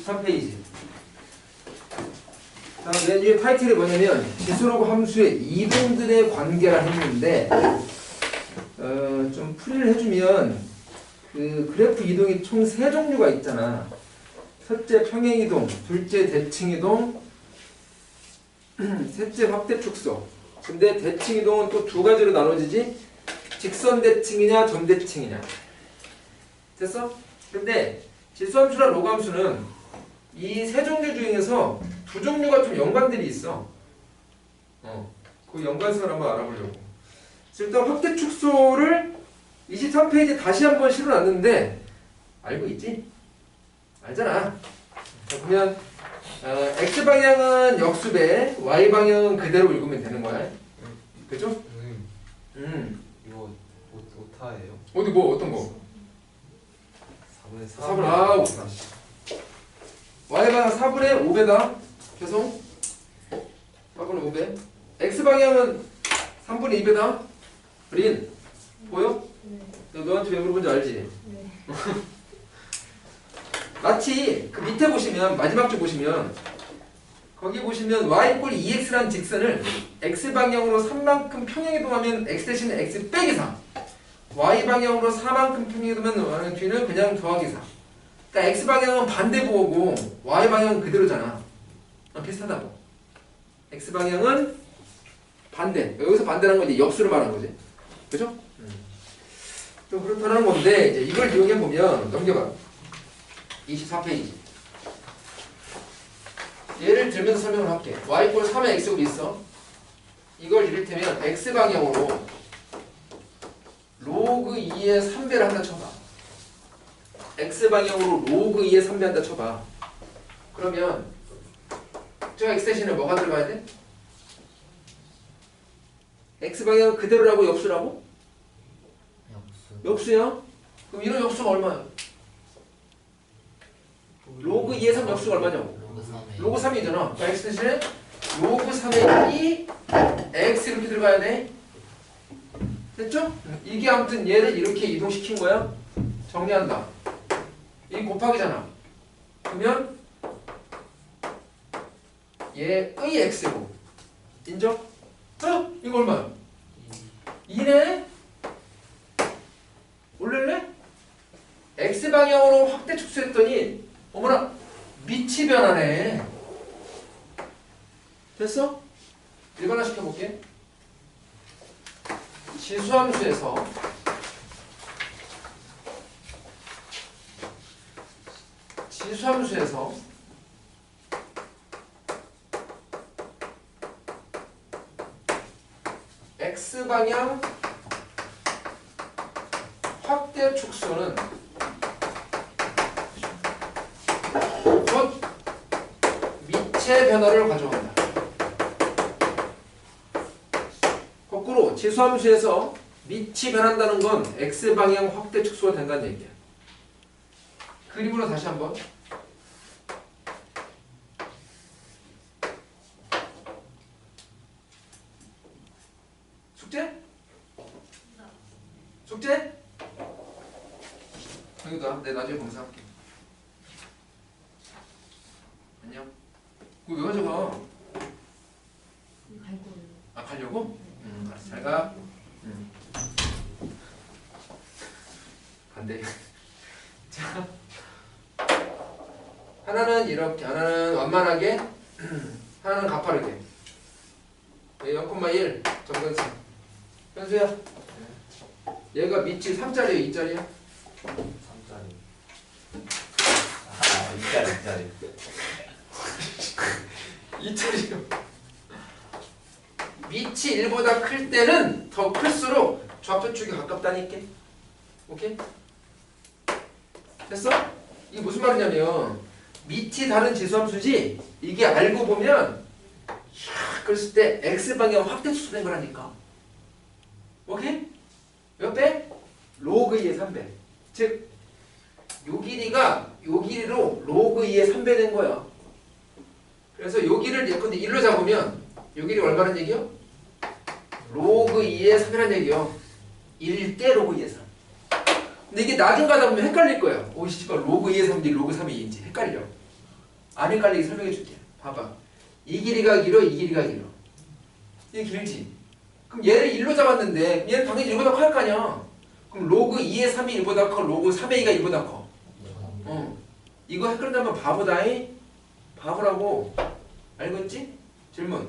23페이지. 자, 맨 위에 타이틀이 뭐냐면 지수로그 함수의 이동들의 관계라 했는데 좀 풀이를 해주면 그 그래프 이동이 총 3종류가 있잖아. 첫째 평행이동, 둘째 대칭이동, 셋째 확대축소. 근데 대칭이동은 또 2가지로 나눠지지. 직선 대칭이냐 점 대칭이냐. 됐어? 근데 지수함수랑 로그함수는 이 3종류 중에서 2종류가 좀 연관들이 있어. 그 연관성을 한번 알아보려고. 일단 확대축소를 23페이지에 다시 한번 실어놨는데 알고 있지? 알잖아. 자, 보면 X방향은 역수배, Y방향은 그대로 읽으면 되는 거야. 그죠? 이거 오타예요? 어디 뭐 어떤 거? 4분의 4. 4분 아 오타. Y방향 4분의 5배다. 계속 4분의 5배. X방향은 3분의 2배다. 린 보여? 네. 너한테 왜 물어본지 알지? 네. 마치 그 밑에 보시면 마지막 줄 보시면 거기 보시면 y 꼴 2x라는 직선을 x방향으로 3만큼 평행이동하면 x 대신에 x 빼기 4 y방향으로 4만큼 평행이동하면 뒤는 그냥 더하기 4. 그러니까 x방향은 반대 보고 y방향은 그대로잖아. 비슷하다고. x방향은 반대. 여기서 반대라는 건 이제 역수를 말하는 거지. 그죠? 좀 그렇다는 건데 이제 이걸 이용해 보면 넘겨봐. 24페이지. 예를 들면서 설명을 할게. y 꼴 3의 x가 있어. 이걸 이를테면 x방향으로 로그 2의 3배를 한다 쳐봐. x방향으로 로그 2의 3배 한다 쳐봐. 그러면 저 x 대신에 뭐가 들어가야 돼? x방향은 그대로라고 역수라고? 역수야? 그럼 이런 역수가 얼마야? 로그 2의 3 역수가 얼마냐고? 로그 3이잖아. 그러니까 x 대신에 로그 3의 2 x 이렇게 들어가야 돼. 됐죠? 이게 아무튼 얘를 이렇게 이동시킨 거야. 정리한다. 이 곱하기잖아. 그러면 얘의 x고. 인정? 이거 얼마야? 2네? 올릴래? x방향으로 확대 축소했더니 어머나 밑이 변하네. 됐어? 일반화 시켜볼게. 지수함수에서 x방향 확대 축소는 곧 밑의 변화를 가져온다. 거꾸로 지수함수에서 밑이 변한다는 건 x방향 확대 축소가 된다는 얘기야. 그림으로 다시 한번. 숙제? 숙제? 여기다 내가 나중에 검사할게. 안녕. 그거 왜 가져가? 갈 거예요. 아 가려고? 알았어. 잘 가. 반대. 자, 하나는 이렇게, 하나는 완만하게, 하나는 가파르게. 0,1 정근수. 현수야. 얘가 밑이 3짜리야, 2짜리야? 3짜리. 아, 2짜리. 2짜리요. 밑이 1보다 클 때는 더 클수록 좌표축이 가깝다니까. 오케이? 됐어? 이게 무슨 말이냐면 밑이 다른 지수함수지 이게 알고 보면 그랬을 때 x방향 확대 축소된 거라니까. 오케이? 몇 배? 로그 2의 3배. 즉 요 길이가 요 길이로 로그 2의 3배 된 거야. 그래서 요 길을 예컨대 1로 잡으면 요 길이 얼마란 얘기요? 로그 2의 3이란 얘기요. 1대 로그 2의 3. 근데 이게 나중 가다 보면 헷갈릴 거예요. 오, 씨발 로그 2의 3인지 로그 3이 2인지 헷갈려. 안에 깔리게 설명해 줄게. 봐봐. 이 길이가 길어, 이 길이가 길어. 이게 길지. 그럼 얘를 1로 잡았는데 얘는 당연히 1보다 커야 할 거 아니야. 그럼 로그 2의 3이 1보다 커, 로그 3의 2가 1보다 커. 이거 헷갈린다면 바보다이. 바보라고. 알겠지? 질문.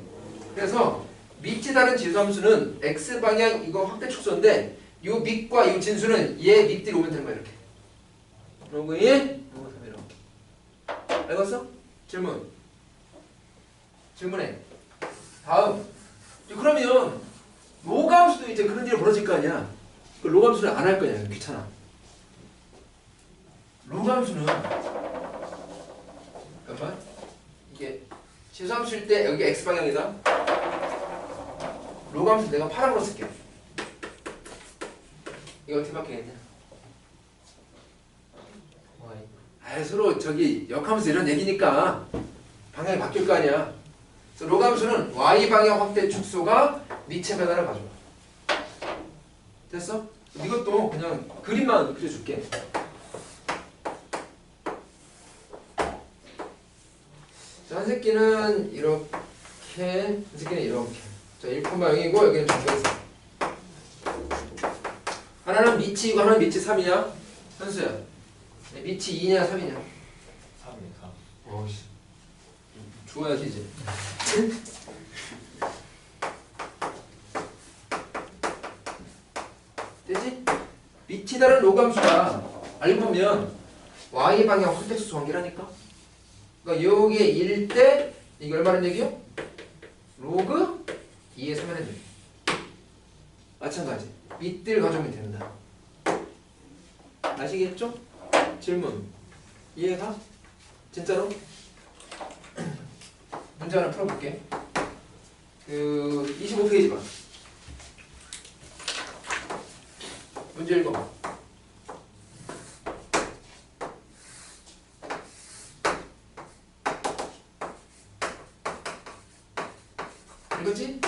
그래서 밑이 다른 지수함수는 x방향 이거 확대 축소인데 이 밑과 이 진수는 얘 밑뒤로 오면 되는 거야 이렇게. 로그 1, 로그 3 이렇게. 알겠어? 질문. 질문해. 다음. 그러면 로감수도 이제 그런 일이 벌어질 거 아니야. 그 로감수는 안 할 거냐. 귀찮아. 로감수는 잠깐만. 이게 지수함수일 때 여기 x방향이다. 로감수 내가 파란으로 쓸게. 이거 어떻게 바뀌겠냐? 아, 서로 저기 역함수 이런 얘기니까 방향이 바뀔 거 아니야. 그래서 로감수는 y방향 확대 축소가 미체 변화를 가져와. 됐어? 이것도 그냥 그림만 그려줄게. 자, 한 새끼는 이렇게, 한 새끼는 이렇게. 자, 1,0이고 여기는 정정해서. 하나는 미치 2고 하나는 미치 3이냐? 현수야. 미치 2냐 3이냐? 3이요. 어이씨. 죽어야지 이제. 되지? 밑이 다른 로감수가 알고 보면 y 방향 확대수 관계라니까. 그러니까 요게 1대 이게 얼마는 얘기요? 로그 2의 3이라는 얘기. 마찬가지. 밑들 가져오면 된다. 아시겠죠? 질문. 이해가? 진짜로? 문제 하나 풀어볼게. 그 25페이지 봐. 문제 읽어봐. 읽었지?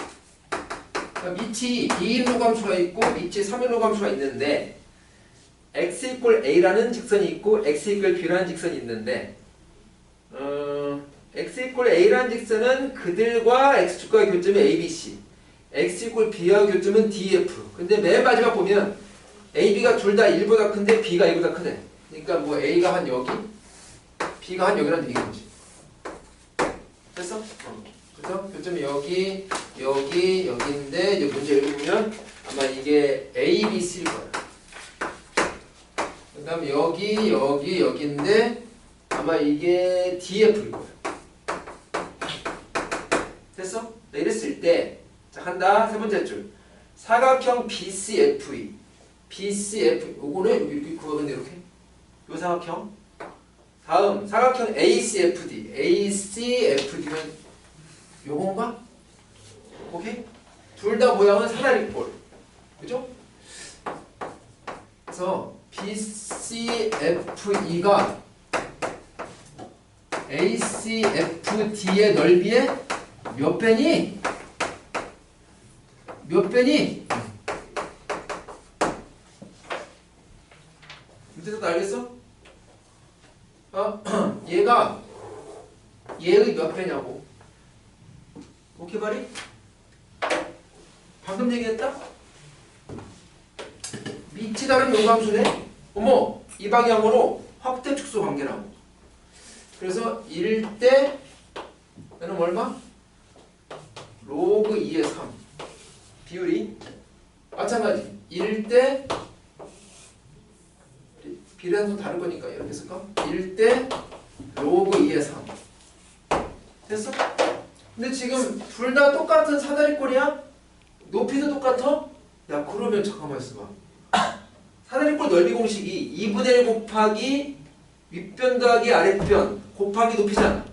밑이 2인 로감수가 있고 밑이 3인 로감수가 있는데 x 이퀄 a라는 직선이 있고 x 이퀄 b라는 직선이 있는데 x 이퀄 a라는 직선은 그들과 x축과의 교점이 abc, x 이퀄 b와 교점은 df. 근데 맨 마지막 보면 ab가 둘 다 1보다 큰데 b가 1보다 크네. 그러니까 뭐 a가 한 여기, b가 한 여기라는 얘기인 거지. 됐어? 그래서 교점이 여기, 여기, 여기인데 이제 문제 읽으면 아마 이게 A, B, C일 거야. 그 다음 여기, 여기, 여기인데 아마 이게 DF일 거야. 됐어? 네, 이랬을 때 자, 한다. 세 번째 줄. 사각형 BCFE. BCF 요거는 이렇게 구하는데 이렇게. 요 사각형. 다음 사각형 ACFD. ACFD는 요건가? 오케이? 둘 다 모양은 사다리꼴. 그죠? 그래서 BCFE가 ACFD의 넓이의 몇 배니? 몇 배니? 밑에서도 알겠어? 얘가 얘의 몇 배냐고. 오케이 바리? 방금 얘기했다? 밑이 다른 요감수네? 어머 이 방향으로 확대 축소 관계라고. 그래서 1대 얘는 얼마? 로그 2의 3 비율이 마찬가지 1대 비례는 좀 다른 거니까 이렇게 쓸까? 1대 로그 2의 3 됐어? 근데 지금 둘 다 똑같은 사다리꼴이야? 높이도 똑같아? 야 그러면 잠깐만 있어봐. 사다리꼴 넓이 공식이 2분의 1 곱하기 윗변 더하기 아랫변 곱하기 높이잖아.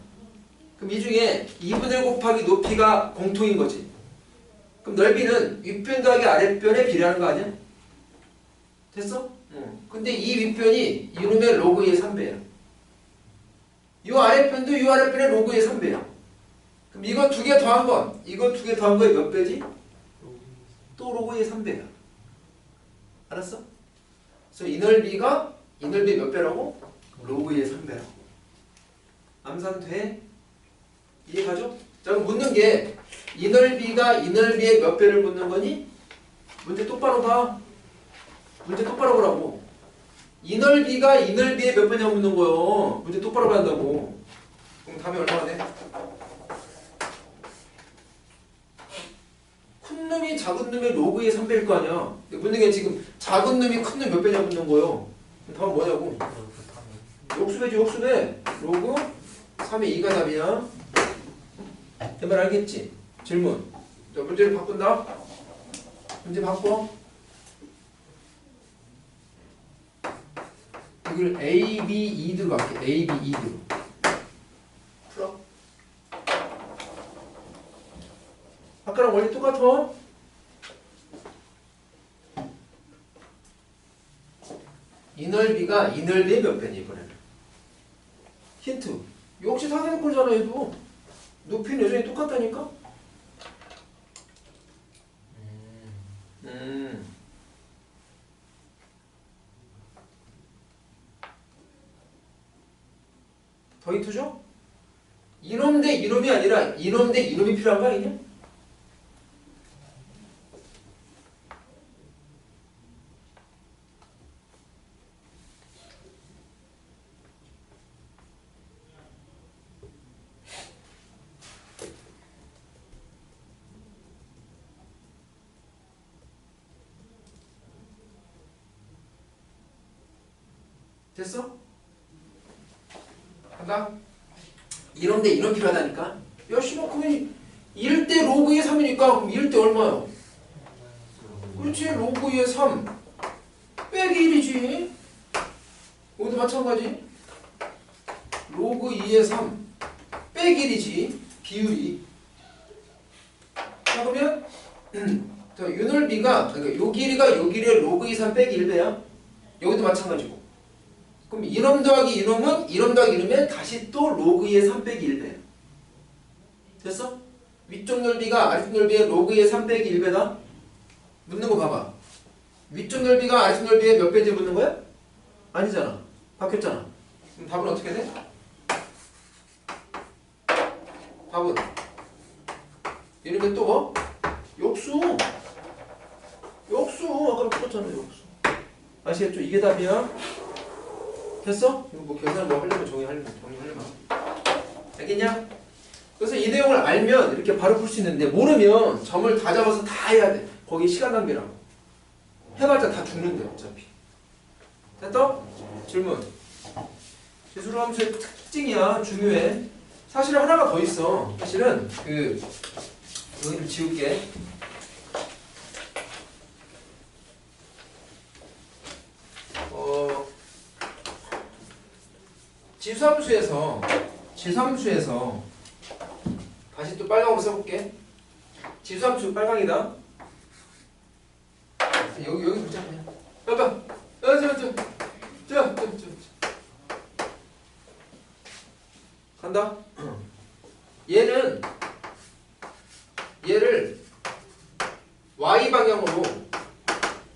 그럼 이 중에 2분의 1 곱하기 높이가 공통인 거지. 그럼 넓이는 윗변 더하기 아랫변에 비례하는 거 아니야? 됐어? 근데 이 윗변이 이놈의 로그 2의 3배야. 이 아랫변도 이 아랫변의 로그 2의 3배야. 그럼 이거 두 개 더한 건, 이거 두 개 더한 거에 몇 배지? 또 로그 2의 3배야. 알았어? 그래서 이 넓이가 이 넓이 몇 배라고? 로그 2의 3배라고. 암산돼? 이해가죠? 자, 그럼 묻는 게 이 넓이가 이 넓이의 몇 배를 묻는 거니? 문제 똑바로 봐. 문제 똑바로 보라고. 이 넓이가 이 넓이의 몇 배냐고 묻는 거요. 문제 똑바로 봐야 한다고. 그럼 답이 얼마나 돼? 큰 놈이 작은 놈의 로그의 3배일 거 아니야. 묻는 게 지금 작은 놈이 큰 놈 몇 배냐고 묻는 거예요. 답은 뭐냐고. 역수배지 역수배. 로그 3의 2가 답이야. 내 말 알겠지? 질문. 자, 문제를 바꾼다. 문제 바꿔. 이걸 A, B, 2로 할게. A, B, 2로. 풀어. 아까랑 원리 똑같아. 이 넓이가 이 넓이의 몇 배니 이번에는. 힌트. 역시 사대분꼴잖아 얘도. 높이는 여전히 똑같다니까? 더 힌트죠? 이놈 대 이놈이 아니라 이놈 대 이놈이 필요한 거 아니냐? 됐어? 간다? 이놈 대 이놈 필요하다니까? 야, 씨발, 그러면 1대 로그의 3이니까 그럼 1대 얼마야? 그렇지, 로그의 3 빼기 1이지. 여기도 마찬가지. 로그 2의 3 빼기 1이지. 비율이. 자, 그러면 자, 요 넓이가, 그러니까 요 길이가 요 길이의 로그 2, 3 빼기 1배야. 여기도 마찬가지고. 그럼 이놈 더하기 이놈은 이놈 더하기 이놈이면 다시 또 로그 2의 3 빼기 1배야. 됐어? 위쪽 넓이가 아래쪽 넓이의 로그 2의 3 빼기 1배다. 묻는 거 봐봐. 위쪽 넓이가 아래쪽 넓이의 몇 배인지 묻는 거야? 아니잖아. 바뀌었잖아. 그럼 답은 어떻게 돼? 답은 이렇게 또 뭐? 역수. 역수. 아까랑 똑같잖아. 역수. 아시겠죠? 이게 답이야. 됐어? 이거 뭐 계산 뭐 하려면 정리하려면 알겠냐? 그래서 이 내용을 알면 이렇게 바로 풀 수 있는데 모르면 점을 다 잡아서 다 해야 돼. 거기 시간 낭비라고. 해봤자 다 죽는데 어차피. 됐다? 질문. 지수함수의 특징이야. 중요해. 사실 하나가 더 있어. 사실은 여기를 지울게. 지수함수에서 다시 또 빨강으로 써볼게. 지수함수 빨강이다. 여기 보자 그냥. 봐봐. 저. 간다. 얘를 y 방향으로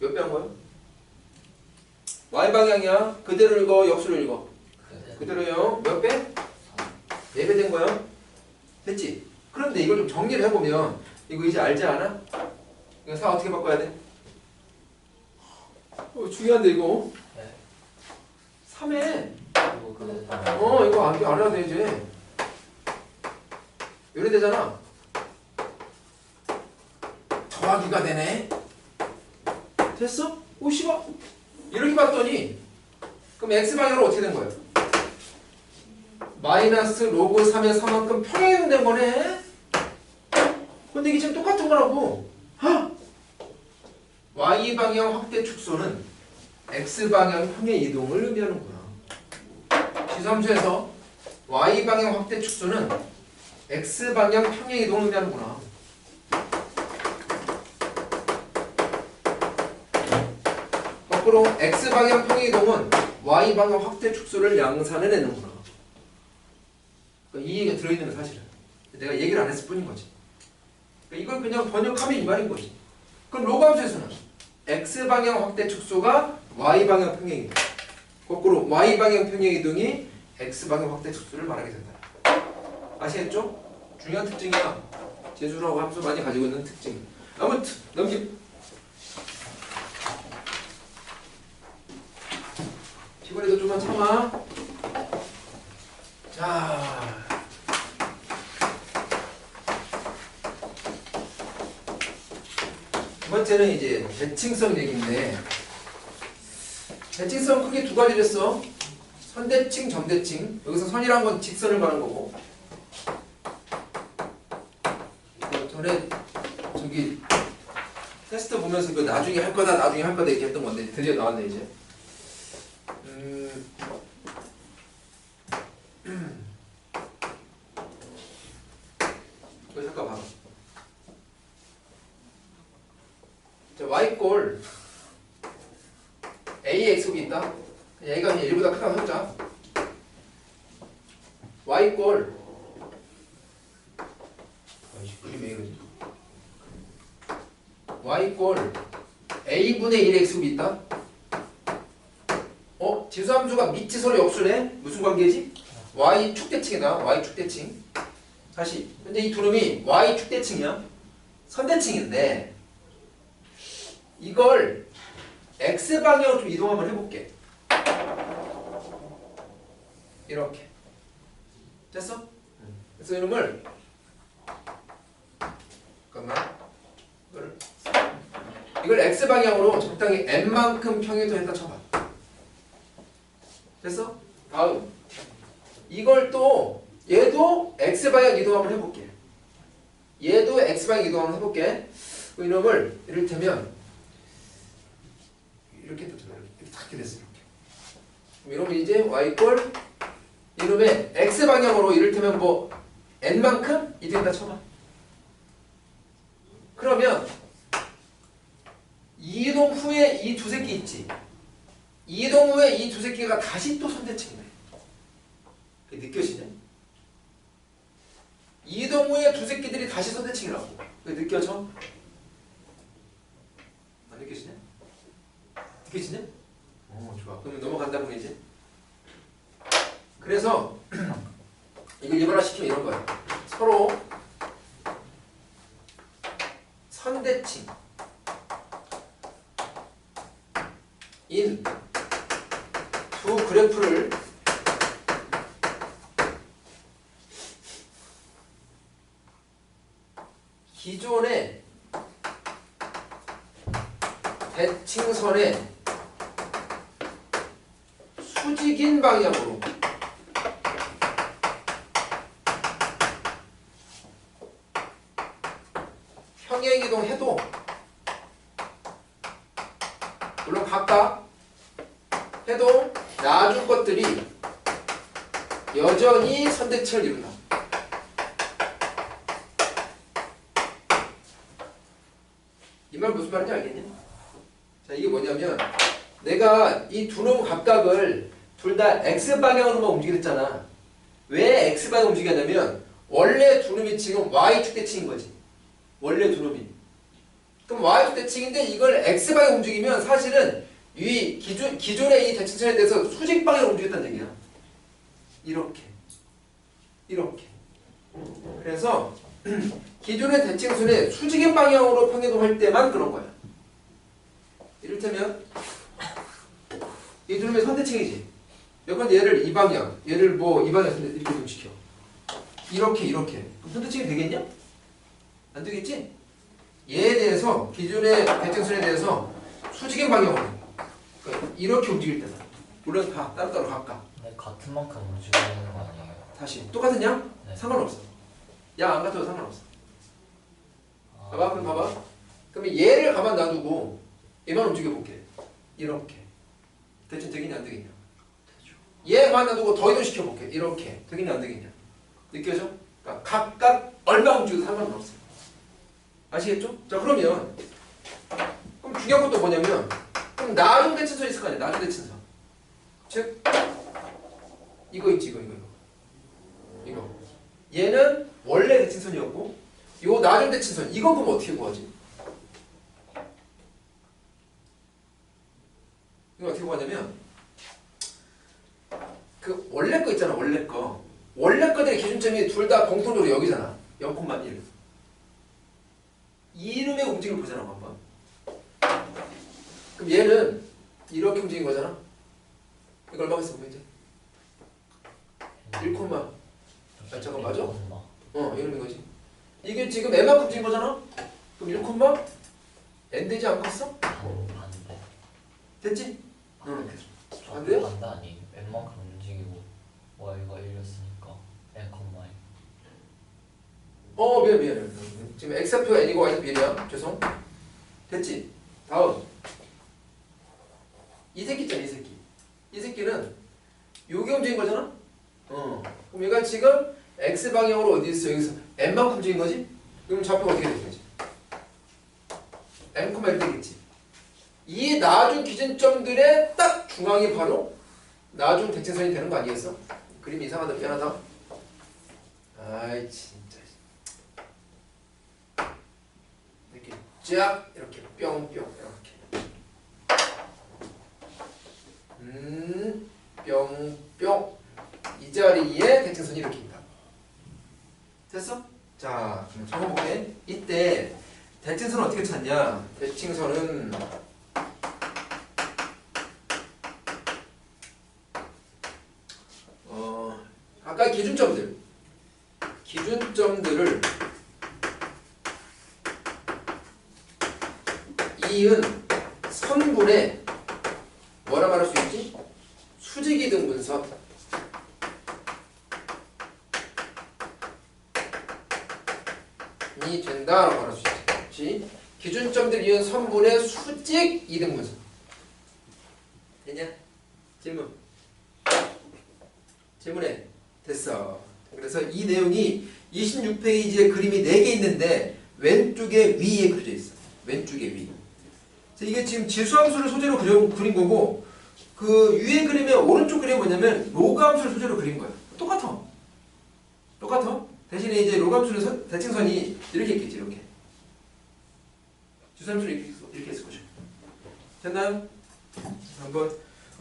몇 배 한 거야? y 방향이야. 그대로 읽어. 역수로 읽어. 그대로요. 몇 배? 4배 된 거야. 됐지? 그런데 이걸 좀 정리를 해보면 이거 이제 알지 않아? 이거 사 어떻게 바꿔야 돼? 중요한데 이거. 3에 이거 알아야 돼 이제. 이래 되잖아. 더하기가 되네. 됐어? 오 씨발. 이렇게 봤더니 그럼 x방향으로 어떻게 된 거야? 마이너스 로그 3의 3만큼 평행이동 거네. 근데 이게 지금 똑같은 거라고. y방향 확대 축소는 x방향 평행 이동을 의미하는구나. 지수함수에서 y방향 확대 축소는 x방향 평행 이동을 의미하는구나. 거꾸로 x방향 평행 이동은 y방향 확대 축소를 양산해내는구나. 그러니까 이 얘기가 들어있는 건 사실은 내가 얘기를 안 했을 뿐인 거지. 그러니까 이걸 그냥 번역하면 이 말인 거지. 그럼 로그함수에서는 x방향 확대 축소가 y방향 평행 이동, 거꾸로 y방향 평행 이동이 x방향 확대 축소를 말하게 된다. 아시겠죠? 중요한 특징이야. 재수라고 함수 많이 가지고 있는 특징. 아무튼 넘김. 피곤해도 좀만 참아. 자. 두 번째는 이제 대칭성 얘기인데, 대칭성 크게 두 가지를 했어. 선대칭, 점대칭. 여기서 선이란 건 직선을 말하는 거고. 전에 저기 테스트 보면서 이거 나중에 할 거다, 나중에 할 거다 이렇게 했던 건데 드디어 나왔네 이제. 이거 잠깐 봐봐. 자, y꼴 ax이 있다. 얘가 그냥 1보다 크다고 해보자. y꼴 그림이 왜 이러지? y꼴 a분의 1 x급이 있다. 지수함수가 미치서로 역수네. 무슨 관계지? y 축대칭이다. y 축대칭. 다시 근데 이 두 놈이 y 축대칭이야. 선대칭인데 이걸 x 방향으로 좀 이동 한번 해볼게. 이렇게 됐어? 그래서 이놈을 잠깐만 이걸 x 방향으로 적당히 n만큼 평행이동했다 쳐봐. 됐어? 다음 이걸 또 얘도 x 방향 이동 한번 해볼게. 얘도 x 방향 이동 한번 해볼게. 이놈을 이를테면 이렇게 됐잖아. 이렇게 됐어. 이렇게. 이러면 이제 y꼴 이놈의 x 방향으로 이를테면 뭐 n만큼 이동했다 쳐봐. 그러면 이동 후에 이 두 새끼 있지. 이동 후에 이 두 새끼가 다시 또 선대칭이네. 그게 느껴지냐? 이동 후에 두 새끼들이 다시 선대칭이라고. 그게 느껴져? 안 느껴지냐? 느껴지냐? 좋아. 그럼 넘어간다 보이지? 그래서 이걸 일반화시키면 이런 거야. 서로 선대칭 인 두 그래프를 기존의 대칭선의 수직인 방향으로 평행이동해도 물론 각각 해도 나중 것들이 여전히 선대칭을 이룬다. 이 말 무슨 말인지 알겠냐? 자, 이게 뭐냐면 내가 이 두 놈 각각을 둘 다 x방향으로만 움직였잖아. 왜 x방향 움직였냐면 원래 두 놈이 지금 y축대칭인 거지. 원래 두 놈이. 그럼 y축대칭인데 이걸 x방향 움직이면 사실은 이 기존의 이 대칭선에 대해서 수직방향으로 움직였다는 얘기야. 이렇게. 이렇게. 그래서 기존의 대칭선의 수직인 방향으로 평행이동할 때만 그런 거야. 이를테면 이 두 놈의 선대칭이지. 여건 얘를 이 방향, 얘를 뭐 이 방향에서 이렇게 이동시켜. 이렇게. 그럼 선대칭이 되겠냐? 안 되겠지? 얘에 대해서 기존의 대칭선에 대해서 수직인 방향으로 그러니까 이렇게 움직일 때다. 물론 다 따로따로 각각. 네, 같은 만큼 움직이는 거 아니에요? 다시 똑같은 양? 네. 상관없어. 양 안 같아도 상관없어. 봐봐, 그럼 봐봐. 그러면 얘를 가만 놔두고 얘만 움직여볼게. 이렇게. 대칭 되겠냐 안 되겠냐? 얘 가만 놔두고 더 이동시켜볼게. 이렇게. 되겠냐 안 되겠냐? 느껴져? 그러니까 각각 얼마 움직여도 상관은 없어. 아시겠죠? 자, 그러면 그럼 중요한 것도 뭐냐면 그럼 나중 대칭선 있을 거 아니야. 나중 대칭선. 즉 이거 있지. 이거. 얘는 원래 대칭선이었고 요 나중 대칭선 이거 보면 어떻게 구하지? 이거 어떻게 구하냐면 그 원래 거 있잖아. 원래 거. 원래 것들의 기준점이 둘 다 공통적으로 여기잖아. 0,1. 이놈의 움직임을 보자라고 한번. 그럼 얘는 이렇게 움직인 거잖아. 이거 얼마겠어 보이지? 1, 잠깐 맞아? 이놈인 거지. 이게 지금 n만큼 움직인 거잖아. 그럼 1, n 되지 않겠어? 반대. 됐지? 응. 안 돼요? 돼요? 반대 아니. n만큼 움직이고 y가 1이었으니까 n, 미안. 지금 x표 n이고 y표 1이야. 죄송. 됐지? 다음. 이 새끼 있잖아, 이 새끼. 이 새끼는 요게 움직인 거잖아? 그럼 얘가 지금 x방향으로 어디 있어? 여기서 n만큼 움직인 거지? 그럼 좌표가 어떻게 되지? n, 1 되겠지. 이 나중 기준점들의 딱 중앙이 바로 나중 대칭선이 되는 거 아니겠어? 그림이 이상하다. 미안하다. 아이 진짜. 이렇게 쫙 이렇게 뿅뿅 이렇게. 뿅뿅. 이 자리에 대칭선이 이렇게 있다. 됐어? 자, 그럼 적어볼게. 이때 대칭선은 어떻게 찾냐? 대칭선은 아까 기준점들을 이은 선분의 뭐라 말할 수 있지? 수직이등분선이 된다라고 말할 수 있지. 기준점들 이은 선분의 수직 이등분선. 됐냐? 질문해. 됐어. 그래서 이 내용이 26페이지에 그림이 4개 있는데 왼쪽에 위에 그려져 있어. 왼쪽에 위. 이게 지금 지수함수를 소재로 그린 거고, 그 위에 그림의 오른쪽 그림이 뭐냐면 로그함수를 소재로 그린 거야. 똑같아. 대신에 이제 로그함수는 대칭선이 이렇게 있겠지. 이렇게. 지수함수를 이렇게 했을 것이고. 됐나요? 한번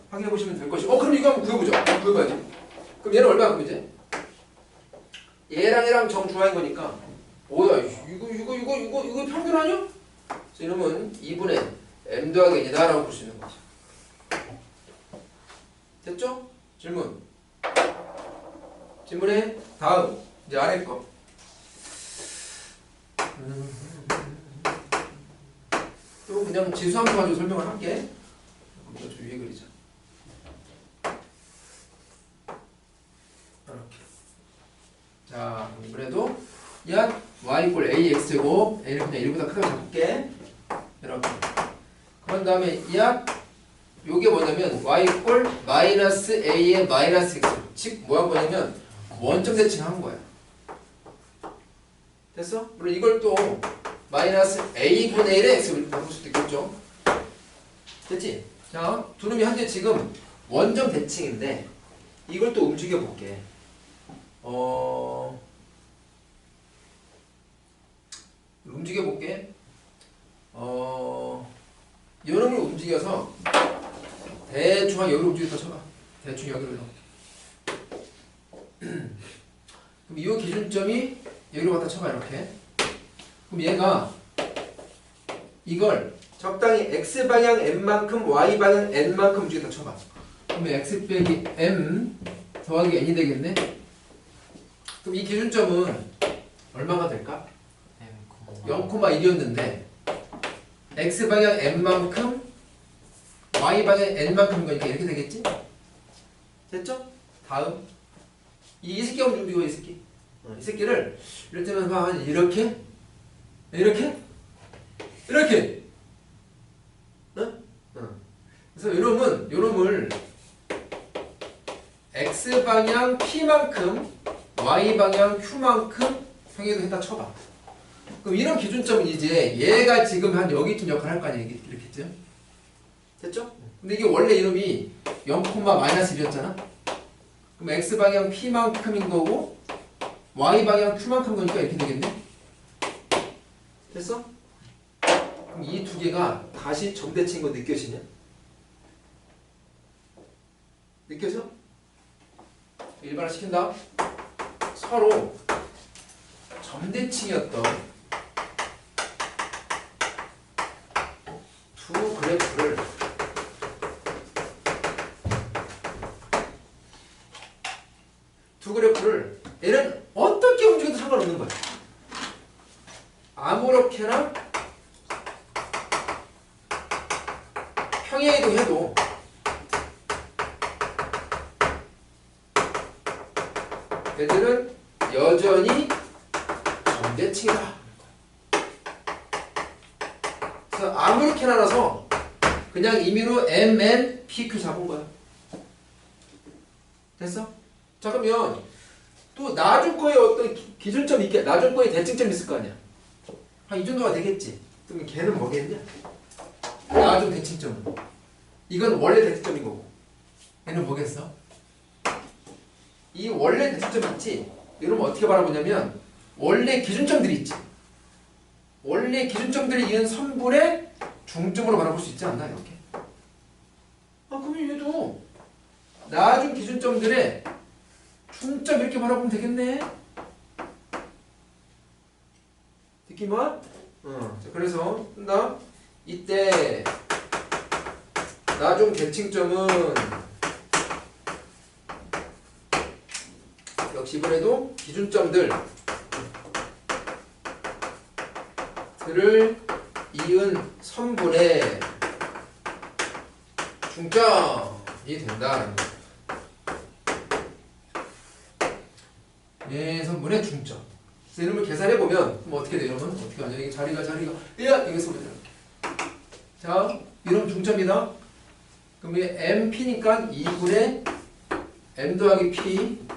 확인해 보시면 될 것이고. 그럼 이거 한번 구해보자. 구해봐야지. 그럼 얘는 얼마야, 이제? 얘랑 정중앙인 거니까. 뭐야, 이거 평균 아니야? 그래서 이놈은 2분의 m 더하기 n이다 라고 볼 수 있는 거죠. 됐죠? 질문해. 다음. 이제 아래 거. 또 그냥 지수함수 가지고 설명을 할게. 좀 위에 그리자. 이렇게. 자, 이번에도 약 y = ax제곱, a를 그냥 1보다 크다고 잡을게. 이렇게. 그런 다음에 약 요게 뭐냐면 y = -a의 -x. 즉 뭐한 거냐면 원점 대칭한 거야. 됐어? 물론 이걸 또 -a분의 1의 x 이렇게 바꿀 수도 있겠죠. 됐지? 자, 두 놈이 현재 지금 원점 대칭인데 이걸 또 움직여 볼게. 움직여 볼게. 요놈을 움직여서 대충 여기로 움직여서 쳐봐. 대충 여기로. 그럼 이 기준점이 여기로 갖다 쳐봐. 이렇게. 그럼 얘가 이걸 적당히 x방향 m만큼 y방향 n만큼 움직여서 쳐봐. 그러면 x 빼기 m 더하기 n이 되겠네. 그럼 이 기준점은 얼마가 될까? 0,1이었는데 x방향 m만큼 y방향 n만큼인 거니까 이렇게 되겠지? 됐죠? 다음 이 새끼가 움직이고 이 새끼. 이 새끼를 이럴 때면 이렇게 그래서 요놈을 x방향 p만큼 y방향 q만큼 평행이동에다 쳐봐. 그럼 이런 기준점은 이제 얘가 지금 한 여기쯤 역할을 할 거 아니야. 이렇게쯤. 됐죠? 근데 이게 원래 이놈이 0,-1이었잖아. 그럼 x방향 p만큼인 거고 y방향 q만큼 거니까 이렇게 되겠네. 됐어? 그럼 이 두 개가 다시 점대칭인 거 느껴지냐? 느껴져? 일반화 시킨다. 서로 점대칭이었던 두 그래프를 얘는 어떻게 움직여도 상관없는 거야. 아무렇게나 평행이동해도 얘들은 여전히 점대칭이다. 그래서 아무렇게나라서 그냥 임의로 MN, PQ 잡은 거야. 됐어? 자, 그러면 또 나중 거에 어떤 기준점이 있게, 나중 거에 대칭점이 있을 거 아니야. 한 이 정도가 되겠지. 그러면 걔는 뭐겠냐? 나중 대칭점은. 이건 원래 대칭점인 거고. 얘는 뭐겠어? 이 원래 대칭점 있지? 이러면 어떻게 바라보냐면 원래 기준점들이 있지. 원래 기준점들이 이은 선분의 중점으로 바라볼 수 있지 않나 이렇게? 그러면 얘도 나중 기준점들의 중점 이렇게 바라보면 되겠네. 느낌 와? 자, 그래서 쓴다. 이때 나중 대칭점은 역시 이번에도 기준점들을 이은 선분의 중점이 된다. 예, 선분의 중점. 그래서 이름을 계산해보면 뭐 어떻게 돼요? 여러분? 어떻게 하냐? 이게 자리가 여기 소리가 자, 이름 중점이다. 그럼 이게 MP니까 2분의 M 더하기 P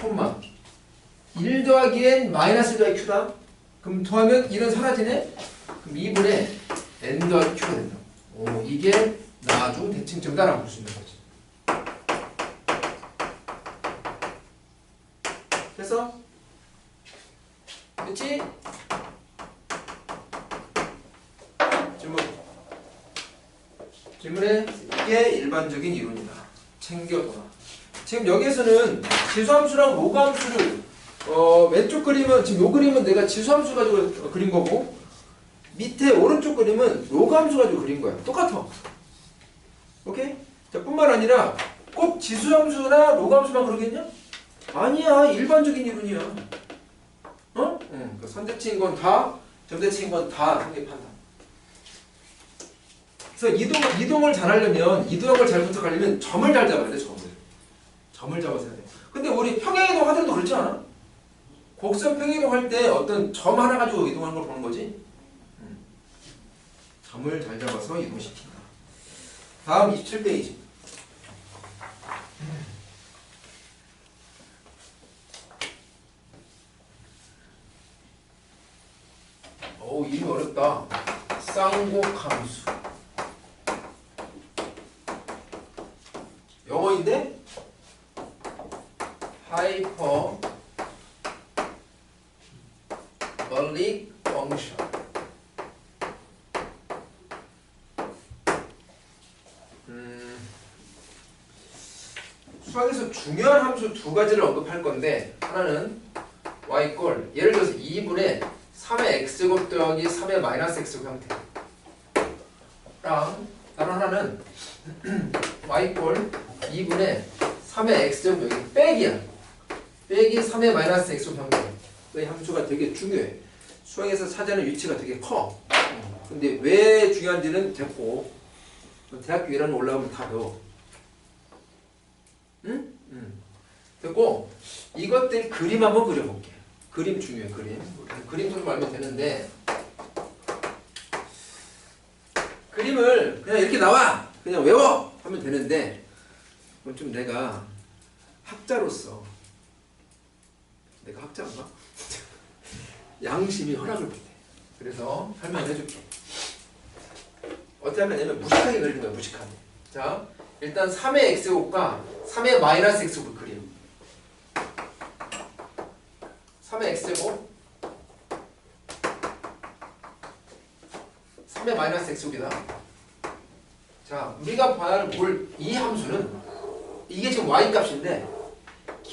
콤마 1 더하기 N 마이너스 1 더하기 Q다. 그럼 더하면 1은 사라지네? 그럼 2분의 N 더하기 Q가 된다. 오, 이게 나중 대칭점이다라고 볼 수 있는 거지. 됐어? 그치? 질문해. 이게 일반적인 이론이다. 챙겨둬라. 지금 여기에서는 지수함수랑 로그함수를 왼쪽 그림은 지금 요 그림은 내가 지수함수 가지고 그린 거고 밑에 오른쪽 그림은 로그함수 가지고 그린 거야. 똑같아. 오케이? 자, 뿐만 아니라 꼭 지수함수나 로그함수만 그러겠냐? 아니야. 일반적인 이론이야. 어? 응. 그 선대칭인 건 다, 점대칭인 건 다 성립한다. 그래서 이동을 잘 하려면, 이동을 잘 분석하려면 점을 잘 잡아야 돼, 점을 잡아서 해야 돼. 근데 우리 평행이동 하더라도 그렇지 않아? 곡선 평행이동 할 때 어떤 점 하나 가지고 이동하는 걸 보는 거지? 점을 잘 잡아서 이동시킨다. 다음 27페이지. 어우, 이름이 어렵다. 쌍곡함수. 영어인데 하이퍼 벌릭 펑션. 수학에서 중요한 함수 두 가지를 언급할 건데 하나는 y 꼴 예를 들어서 2분의 3의 x제곱 더하기 3의 마이너스 x제곱 형태랑 다른 하나는 y 꼴 2분의 3의 x제곱 여기 빼기야. 빼기 3의 마이너스 x제곱 형태. 이 함수가 되게 중요해. 수학에서 차지하는 위치가 되게 커. 근데 왜 중요한지는 됐고 대학교 1학년 올라가면 다 배워. 응? 됐고 이것들 그림 한번 그려볼게. 그림 중요해. 그림 좀 알면 되는데 그림을 그냥 이렇게 나와 그냥 외워 하면 되는데 그건 좀 내가 학자로서 내가 학자인가? 양심이 허락을 못해. 그래서 설명해줄게. 어떻게 하면 되냐면 무식하게 그리는 거야. 무식하게. 자, 일단 3의 x제곱과 3의 마이너스 x제곱을 그려. 3의 x제곱 3의 마이너스 x제곱이다. 자, 우리가 볼 이 함수는 이게 지금 y 값인데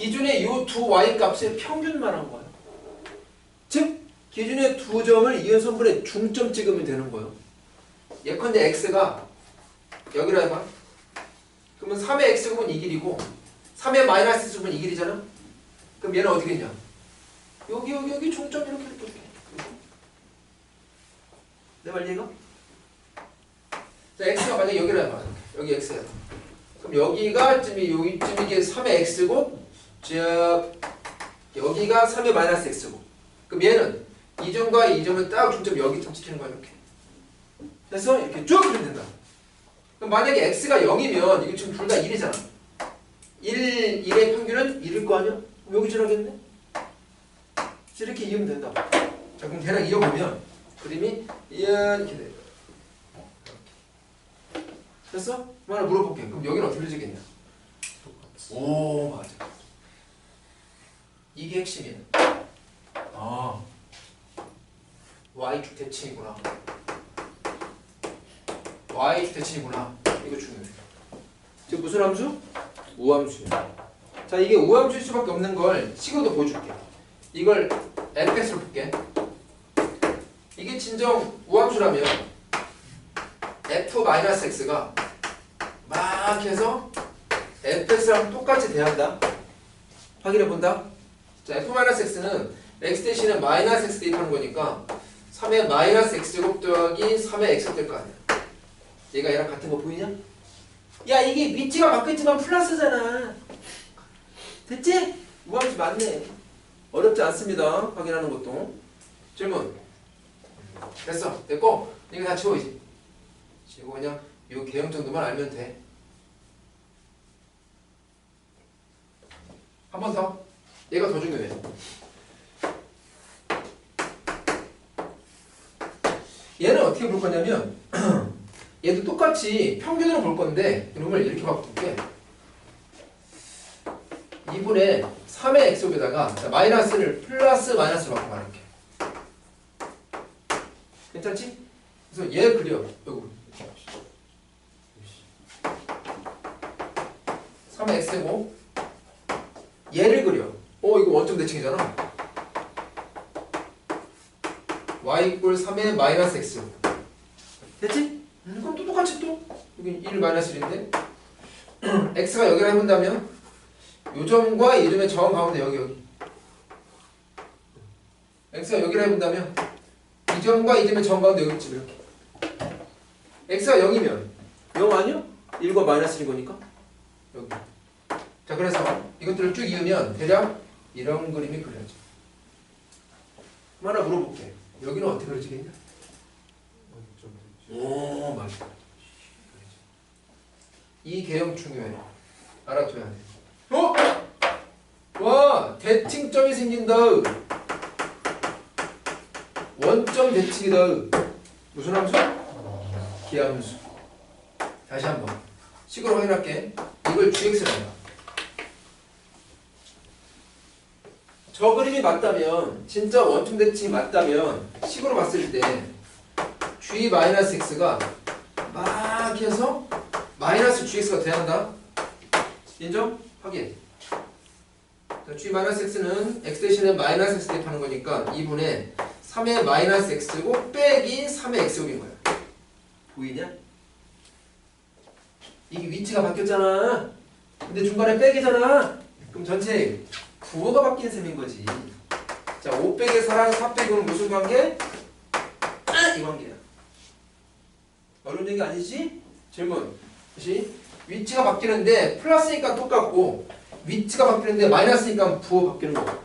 기준의 이 두 y 값의 평균만 한 거예요. 즉 기준의 두 점을 이연선분의 중점 찍으면 되는 거예요. 예컨대 x가 여기로 해봐. 그러면 3의 x분은 이 길이고 3의 마이너스 x분은 이 길이잖아. 그럼 얘는 어떻게 했냐? 여기 중점 이렇게 내 말 이해가? 자, x가 만약에 여기로 해봐. 여기 x야. 그럼 여기가 여기쯤 이게 3의 x고 즉 여기가 3의 마이너스 x고 그럼 얘는 이 점과 이 점은 딱 중점 여기쯤 찍히는 거야 이렇게. 그래서 이렇게 쭉 그리면 된다. 그럼 만약에 x가 0이면 이게 지금 둘 다 1이잖아. 1의 평균은 1일 거 아니야? 여기 지나겠네? 이렇게 이으면 된다. 자 그럼 대략 이어보면 그림이 이렇게 돼. 됐어? 그럼 하나 물어볼게. 그럼 여기는 어떻게 그려지겠냐? 똑같이. 오 맞아. 이게 핵심이야. y축 대칭이구나. y축 대칭이구나. 이거 중요해. 지금 무슨 함수? 우함수야. 자 이게 우함수일 수밖에 없는 걸 식으로도 보여줄게. 이걸 fx로 볼게. 이게 진정 우함수라면 f-x가 막 해서 fx랑 똑같이 대한다. 확인해본다. 자 f-x는 x 대신에 마이너스 x 대입하는 거니까 3의 마이너스 x제곱 더하기 3의 x 될 거 아니야. 얘가 얘랑 같은 거 보이냐? 야 이게 위치가 바뀌었지만 플러스잖아. 됐지? 우함수 맞네. 어렵지 않습니다. 확인하는 것도. 질문. 됐어. 됐고 이거 다 치워 이제. 치고 그냥 요 개형 정도만 알면 돼. 한 번 더. 얘가 더 중요해. 얘는 어떻게 볼 거냐면 얘도 똑같이 평균으로 볼 건데 이놈을 이렇게 바꿀게. 2분의 3의 x에다가 마이너스를 플러스 마이너스로 바꿔 말할게. 괜찮지? 그래서 얘 그려. 요거 3의 x고 얘를 그려. 이거 원점 대칭이잖아. y 이꼴 3의 마이너스 x. 됐지? 그럼 또 똑같이 또 여기 1 마이너스 1인데 x가 여기라 해본다면 요 점과 이 점의 정 가운데 여기 x가 여기라 해본다면 이 점과 이 점의 정 가운데 여기쯤 이렇게. x가 0이면 0 아니야? 1과 마이너스 1 거니까 여기. 자 그래서 이것들을 쭉 이으면 대략 이런 그림이 그려져. 그럼 하나 물어볼게. 여기는 어떻게 그려지겠냐? 오 맞아. 이 개형 중요해. 알아둬야 돼. 와 대칭점이 생긴다. 원점 대칭이다. 무슨 함수? 기함수. 다시 한번 식으로 확인할게. 이걸 gx로 한다. 저 그림이 맞다면 진짜 원점 대칭이 맞다면 식으로 봤을 때 g-x가 막 해서 마이너스 gx가 돼야 한다. 인정? 확인. 자, g-x는 x 대신에 마이너스 x 대입하는 거니까 2분의 3의 마이너스 x제곱 빼기 3의 x제곱인 거야. 보이냐? 이게 위치가 바뀌었잖아. 근데 중간에 빼기잖아. 그럼 전체 부호가 바뀐 셈인 거지. 자, 5 빼기 4랑 4 빼기 5는 무슨 관계? 이 관계야. 어려운 얘기 아니지? 질문. 다시. 위치가 바뀌는데 플러스니까 똑같고 위치가 바뀌는데 마이너스니까 부호 바뀌는 거고.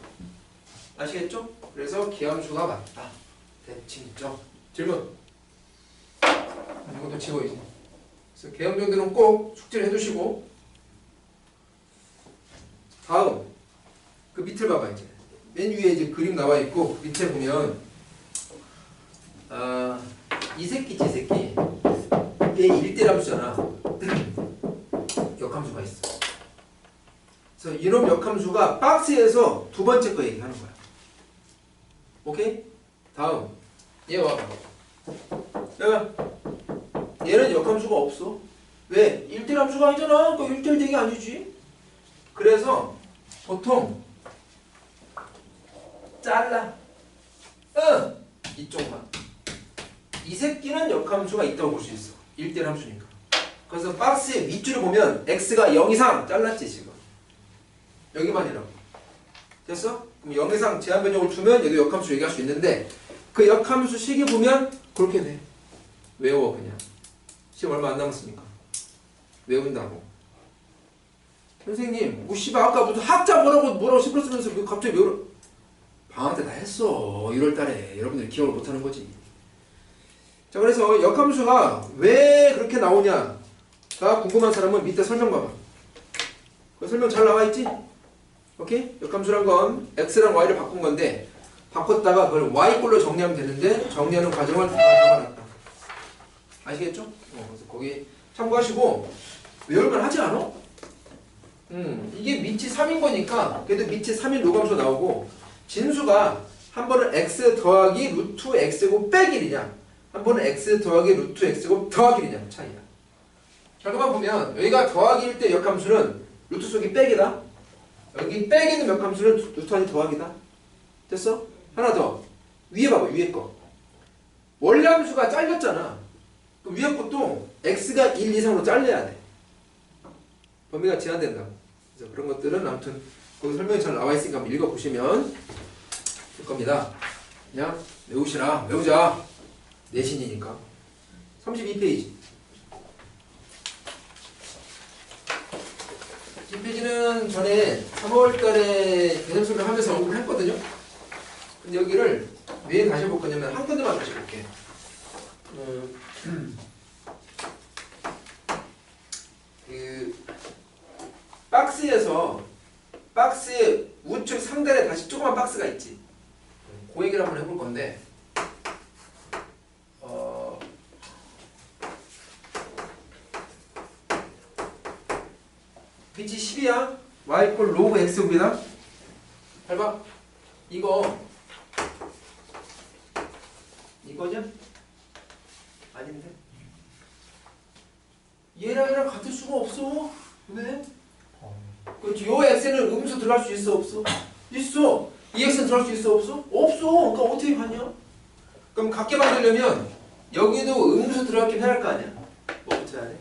아시겠죠? 그래서 기함수가 맞다. 대칭점. 질문. 이것도 지워야지. 그래서 개형 정도는 꼭 숙제를 해두시고 다음 그 밑을 봐봐. 이제 맨 위에 이제 그림 나와 있고 밑에 보면 이 새끼 저 새끼 얘 1대함수잖아. 역함수가 있어. 그래서 이놈 역함수가 박스에서 두 번째 거 얘기하는 거야. 오케이? 다음 얘 와봐. 야, 얘는 역함수가 없어. 왜? 1대 함수가 아니잖아. 그 1대1 대기 아니지. 그래서 보통 잘라. 이쪽만. 이 새끼는 역함수가 있다고 볼 수 있어. 1대1 함수니까. 그래서 박스의 밑줄을 보면 x가 0 이상 잘랐지 지금. 여기만이라고. 됐어? 그럼 0 이상 제한 변형을 두면 여기 역함수 얘기할 수 있는데 그 역함수 식이 보면 그렇게 돼. 외워 그냥. 시험 얼마 안 남았으니까. 외운다고. 선생님, 뭐 씨발 아까 무슨 학자 뭐라고 시끄러우면서 갑자기 외우라. 방학 때 다 했어. 1월 달에. 여러분들이 기억을 못 하는 거지. 자, 그래서 역함수가 왜 그렇게 나오냐가 궁금한 사람은 밑에 설명 봐봐. 그 설명 잘 나와 있지? 오케이? 역함수란 건 x랑 y를 바꾼 건데 바꿨다가 그걸 y꼴로 정리하면 되는데 정리하는 과정을 다 적어놨다. 아시겠죠? 그래서 거기 참고하시고 외울만 하지 않아? 이게 밑이 3인 거니까 그래도 밑이 3인 로감수 나오고 진수가 한 번은 x 더하기 루트 x고 빼기 1이냐 한 번은 x 더하기 루트 x고 더하기 1이냐 차이야. 결과만 보면 여기가 더하기일 때 역함수는 루트 속이 빼기다. 여기 빼기는 역함수는 루트 안이 더하기다. 됐어? 하나 더 위에 봐봐. 위에 거 원래 함수가 잘렸잖아. 그럼 위에 것도 x가 1 이상으로 잘려야 돼. 범위가 제한된다. 그래서 그런 것들은 아무튼 거기 설명이 잘 나와 있으니까 한번 읽어보시면 될 겁니다. 그냥 외우시라. 외우자. 내신이니까. 32페이지. 이 페이지는 전에 3월달에 개념 설명하면서 언급을 했거든요. 근데 여기를 왜 다시 볼 거냐면 한 군데만 다시 볼게. 그 박스에서 박스의 우측 상단에 다시 조그만 박스가 있지. 그 얘기를 한번 해볼 건데 빛이 10이야. y 꼴 로그 x입니다. 잘 봐. 이거냐? 아닌데. 얘랑 같을 수가 없어. 왜? 그렇지. 요 x는 음수 들어갈 수 있어 없어? 있어. 이 x는 들어갈 수 있어 없어? 없어. 그러니까 어떻게 가냐? 그럼 같게 만들려면 여기도 음수 들어가긴 해야 할 거 아니야. 뭐 붙여야 돼?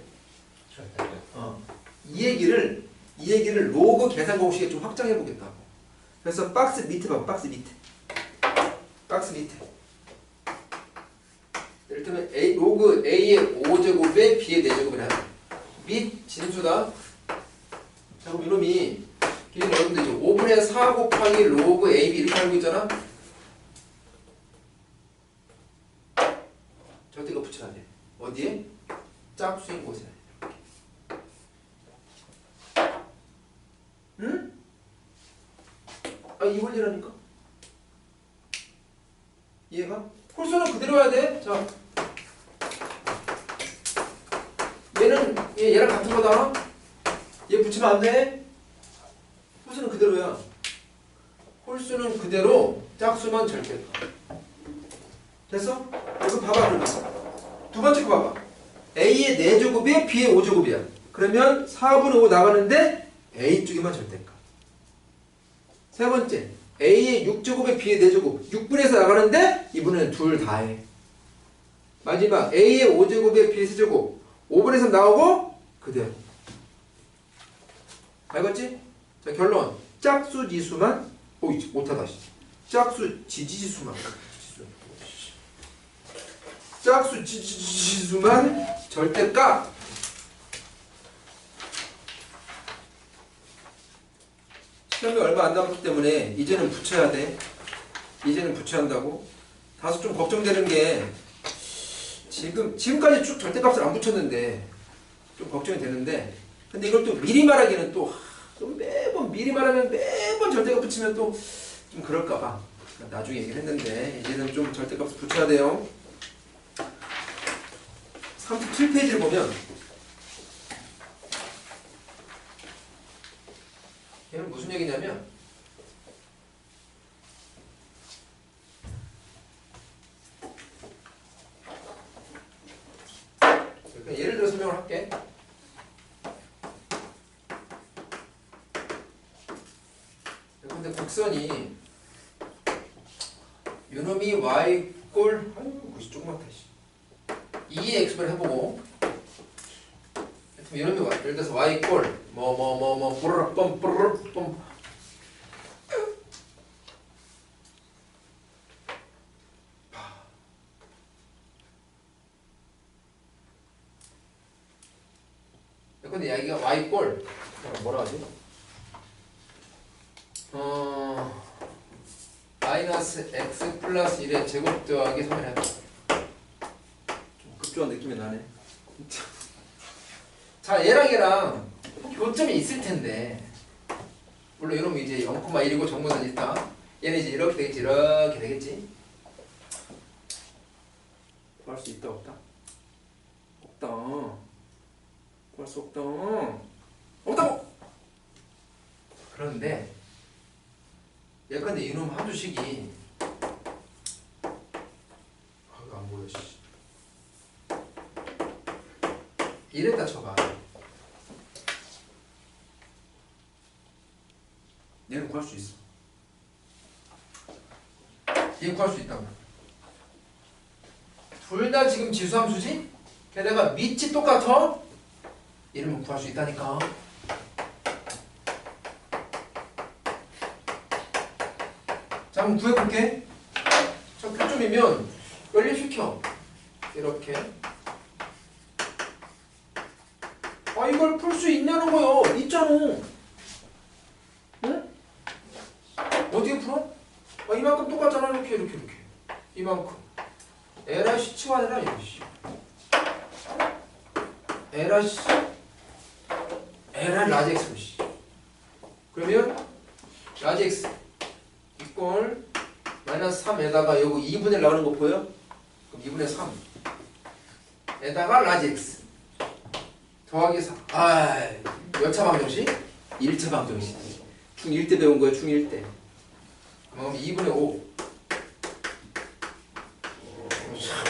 이 얘기를 로그 계산 공식에 좀 확장해 보겠다고. 그래서 박스 밑에 봐봐. 박스 밑에. 예를 들면 로그 a의 5제곱에 b의 4제곱을 해야 돼. 밑 진수다. 자, 그럼 이놈이 길이 넓으면 되죠. 5분의 4 곱하기 로그 ab 이렇게 알고 있잖아. 절대가 붙여야 돼. 어디에? 짝수인 곳에. 응? 이 원리라니까. 이해가? 홀수는 그대로 해야 돼. 자, 얘랑 같은 거다. 얘 붙이면 안 돼. 홀수는 그대로야. 홀수는 그대로, 짝수만 절대가. 됐어? 이거 봐봐. 그러면 두 번째 거 봐봐. a의 4제곱에 b의 5제곱이야. 그러면 4분의 5 나가는데 a 쪽에만 절대가. 세 번째, a의 6제곱에 b의 4제곱 6분의 4 나가는데 이분은 둘 다 해. 마지막 a의 5제곱에 b의 3제곱 5분의 3 나오고 그대로. 알겠지? 자, 결론. 짝수 지수만 못하다. 짝수 지지수만 짝수 지수만 절대값. 시험이 얼마 안 남았기 때문에 이제는 붙여야 돼. 이제는 붙여야 한다고. 다소 좀 걱정되는 게 지금까지 쭉 절대값을 안 붙였는데 좀 걱정이 되는데, 근데 이걸 또 미리 말하기는 또 매번 미리 말하면 매번 절대값 붙이면 또 좀 그럴까봐 나중에 얘기를 했는데 이제는 좀 절대값을 붙여야 돼요. 37페이지를 보면 얘는 무슨 얘기냐면 예를 들어 설명을 할게. 직선이 요놈이 y 꼴 아이고 무시 조그맣다 2x를 해보고 요놈이 예를 들어서 y 꼴 뭐 뽀르륵 뻔 뽀르륵 뻔 근데 여기가 y 꼴 뭐라 하지? 마이너스 x 플러스 1의 제곱 더하기 3을 해봐. 좀 급조한 느낌이 나네. 자, 얘랑 교점이 있을 텐데, 물론 이러면 이제 0,1이고 정분선 있다. 얘는 이제 이렇게 되겠지, 이렇게 되겠지. 구할 수 있다, 없다? 없다. 구할 수 없다. 없다고! 그런데 예컨대 이놈 함수식이 이거 안 보여 씨. 이랬다 쳐봐. 얘는 구할 수 있어. 얘 구할 수 있다고. 둘 다 지금 지수함수지? 게다가 밑이 똑같아? 이러면 구할 수 있다니까. 자, 한번 구해볼게. 자, 표점이면 연립시켜. 이렇게. 아, 이걸 풀 수 있냐는 거요. 있잖아. 응? 어디에 풀어? 아, 이만큼 똑같잖아. 이렇게. 이만큼. 에라씨 치환해라, 이거씨. 에라씨. 에라 라지 X씨. 그러면 라지 X. 이꼴 마이너스 3에다가 여기 2분의 1 나오는 거 보여? 그럼 2분의 3 에다가 라지 x 더하기 4 몇 차 방정식? 1차 방정식 중1 때 배운 거야 중1 때 그럼 2분의 5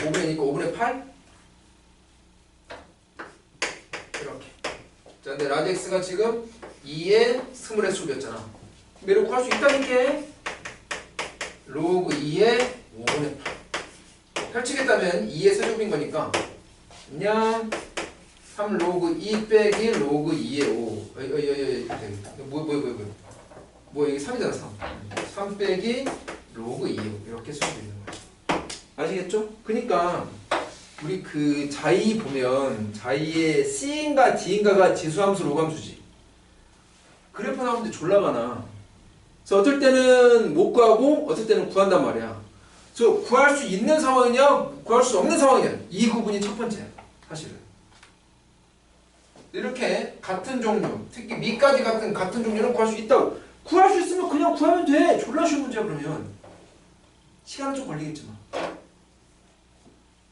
5분의 2니까 5분의 8 이렇게 자 근데 라지 x가 지금 2의 스물의 수였잖아 매력 구할 수 있다니까 로그 2의 5분의 8 펼치겠다면 2의 세제곱인 거니까 그냥 3 로그 2 빼기 로그 2의 5 뭐 이게 3이잖아 3 빼기 로그 2의 5 이렇게 쓸 수 있는 거야 아시겠죠? 그니까 우리 그 자이 보면 자이의 C인가 D인가가 지수함수 로그함수지 그래프 나오는데 졸라 많아 그래서 어떨 때는 못 구하고 어떨 때는 구한단 말이야. 그래서 구할 수 있는 상황이냐 구할 수 없는 상황이냐 이 구분이 첫 번째야 사실은. 이렇게 같은 종류 특히 미까지 같은 종류는 구할 수 있다고. 구할 수 있으면 그냥 구하면 돼. 졸라 쉬운 문제야 그러면. 시간은 좀 걸리겠지만.